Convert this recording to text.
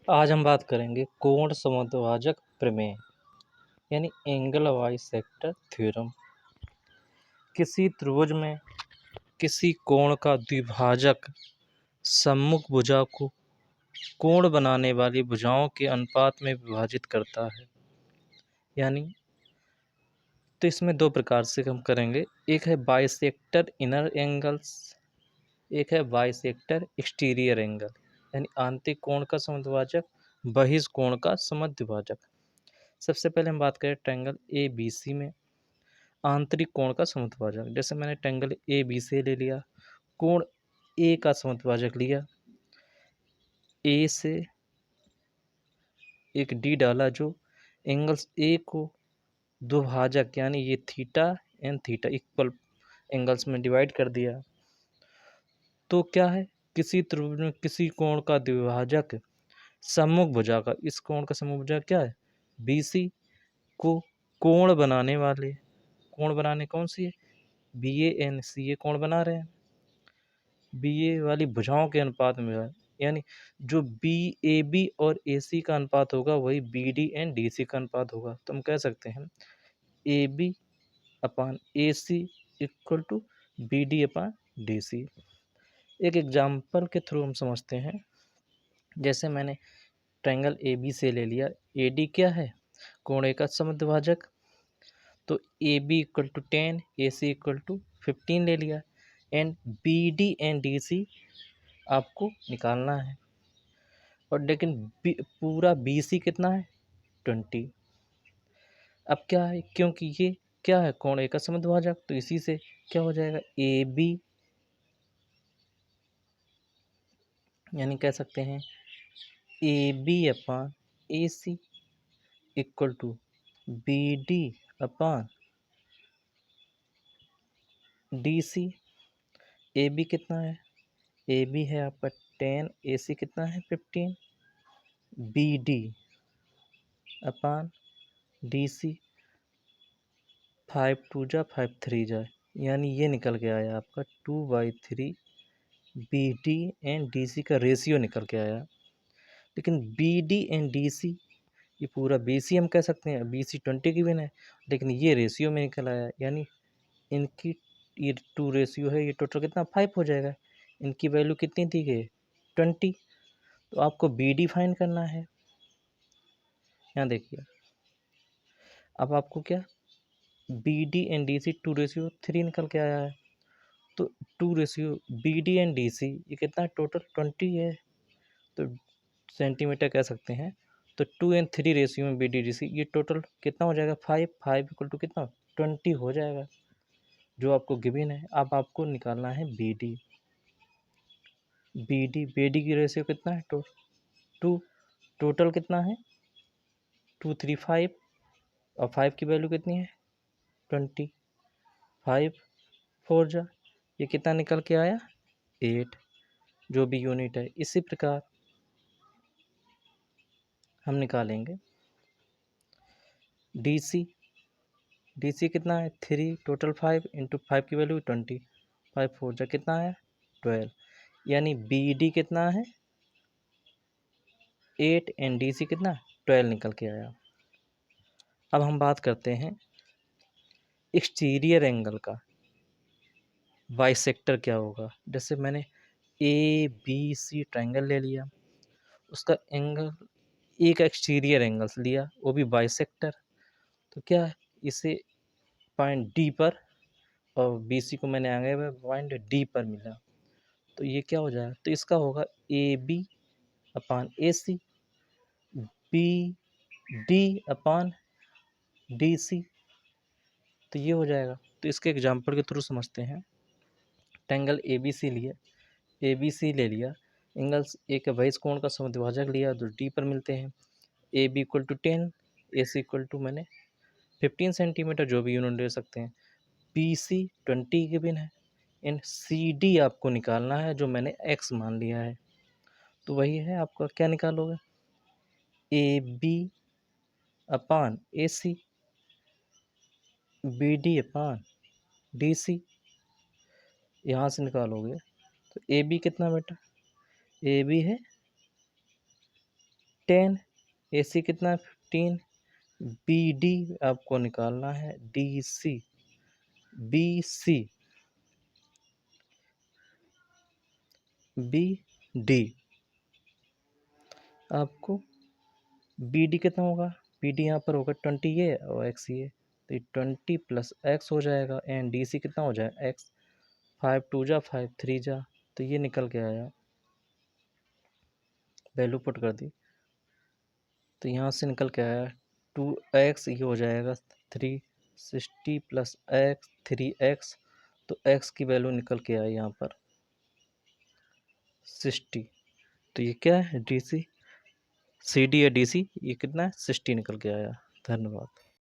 आज हम बात करेंगे कोण समद्विभाजक प्रमेय यानी एंगल बाइसेक्टर थ्योरम। किसी त्रिभुज में किसी कोण का द्विभाजक सम्मुख भुजा को कोण बनाने वाली भुजाओं के अनुपात में विभाजित करता है। यानी तो इसमें दो प्रकार से हम करेंगे, एक है बाइसेक्टर इनर एंगल्स, एक है बाइसेक्टर एक्सटीरियर एंगल यानी आंतरिक कोण का समद्विभाजक, बहिर्ज कोण का समद्विभाजक। सबसे पहले हम बात करें ट्रायंगल ए बी सी में आंतरिक कोण का समद्विभाजक। जैसे मैंने ट्रायंगल ए बी से ले लिया, कोण ए का समद्विभाजक लिया, ए से एक डी डाला जो एंगल्स ए को द्विभाजक यानी ये theta and theta equal angles में डिवाइड कर दिया। तो क्या है, किसी त्रिभुज में किसी कोण का द्विभाजक सम्मुख भुजा का, इस कोण का सम्मुख भुजा क्या है बी सी को कोण बनाने वाले, कोण बनाने कौन सी है बी ए एन सी ए कोण बना रहे हैं, बी ए वाली भुजाओं के अनुपात में है। यानी जो बी ए बी और ए सी का अनुपात होगा वही B D and D C का अनुपात होगा। तो हम कह सकते हैं A B upon A C equal to B D upon D C. एक एग्जाम्पल के थ्रू हम समझते हैं। जैसे मैंने ट्रायंगल ए बी से ले लिया, ए डी क्या है कोण ए का समद्विभाजक, तो A B equal to 10, A C equal to 15 ले लिया and B D and D C आपको निकालना है। और लेकिन पूरा बी सी कितना है 20। अब क्या है, क्योंकि ये क्या है कोण ए का समद्विभाजक, तो इसी से क्या हो जाएगा ए बी यानी कह सकते हैं A B upon A C equal to B D upon D C. A B कितना है, ए बी है आपका 10, ए सी कितना है 15, बी डी अपान डी सी 5 2 जा 5 3 जा, यानी ये निकल के आया आपका 2/3 B D and D C का रेशियो निकल के आया। लेकिन B D and D C ये पूरा बी सी हम कह सकते हैं, बी सी 20 की बिन है, लेकिन ये रेशियो में निकल आया। यानी इनकी ये 2 रेशियो है, ये टोटल कितना 5 हो जाएगा। इनकी वैल्यू कितनी दी गई 20, तो आपको बी डी फाइंड करना है। यहाँ देखिए अब आपको क्या B D and D C 2/3 निकल के आया है। तो 2 B D and D C ये कितना टोटल 20 है, तो सेंटीमीटर कह सकते हैं। तो 2 एंड 3 रेशियो में बी डी डी सी ये टोटल कितना हो जाएगा 5 इक्वल टू कितना 20 हो जाएगा, जो आपको गिवन है। अब आपको निकालना है बी डी। बी डी की रेशियो कितना है 2, टोटल कितना है 2 3 5 और 5 की वैल्यू कितनी है 20, 5 4 जा ये कितना निकल के आया 8, जो भी यूनिट है। इसी प्रकार हम निकालेंगे डी सी। डी सी कितना है 3, टोटल 5 इंटू 5 की वैल्यू 20, 5 4 जा कितना है 12, यानी बी डी कितना है 8 एंड डी सी कितना 12 निकल के आया। अब हम बात करते हैं एक्सटीरियर एंगल का, बाइसेक्टर क्या होगा। जैसे मैंने ए बी सी ट्रायंगल ले लिया, उसका एंगल ए का एक्सटीरियर एंगल्स लिया, वो भी बाइसेक्टर। तो क्या है, इसे पॉइंट डी पर और बी सी को मैंने आगे में पॉइंट डी पर मिला, तो ये क्या हो जाएगा, तो इसका होगा A B upon A C B D upon D C, तो ये हो जाएगा। तो इसके एग्जाम्पल के थ्रू समझते हैं। ट्रायंगल ए बी सी लिया, ए बी सी ले लिया, एंगल्स ए के बहिष कोण का समद्विभाजक लिया जो डी पर मिलते हैं। A B equal to 10, A C equal to मैंने 15 सेंटीमीटर, जो भी यूनिट ले सकते हैं। बी सी 20 के बिन है एंड सी डी आपको निकालना है, जो मैंने एक्स मान लिया है। तो वही है आपका, क्या निकालोगे A B upon A C B D upon D C, यहाँ से निकालोगे तो ए बी कितना बेटा, ए बी है 10, AC कितना है 15, BD आपको निकालना है, DC, BC, BD आपको BD कितना होगा, BD यहाँ पर होगा 20 ये और X ये, तो ये 20 प्लस X हो जाएगा, एंड DC कितना हो जाएगा X, 5 2 जा 5 3 जा, तो ये निकल के आया, वैल्यू पुट कर दी, तो यहाँ से निकल के आया 2x, ये हो जाएगा 360 प्लस x 3x, तो x की वैल्यू निकल के आई यहाँ पर 60, तो ये क्या है DC, CD या DC, ये कितना है 60 निकल के आया। धन्यवाद।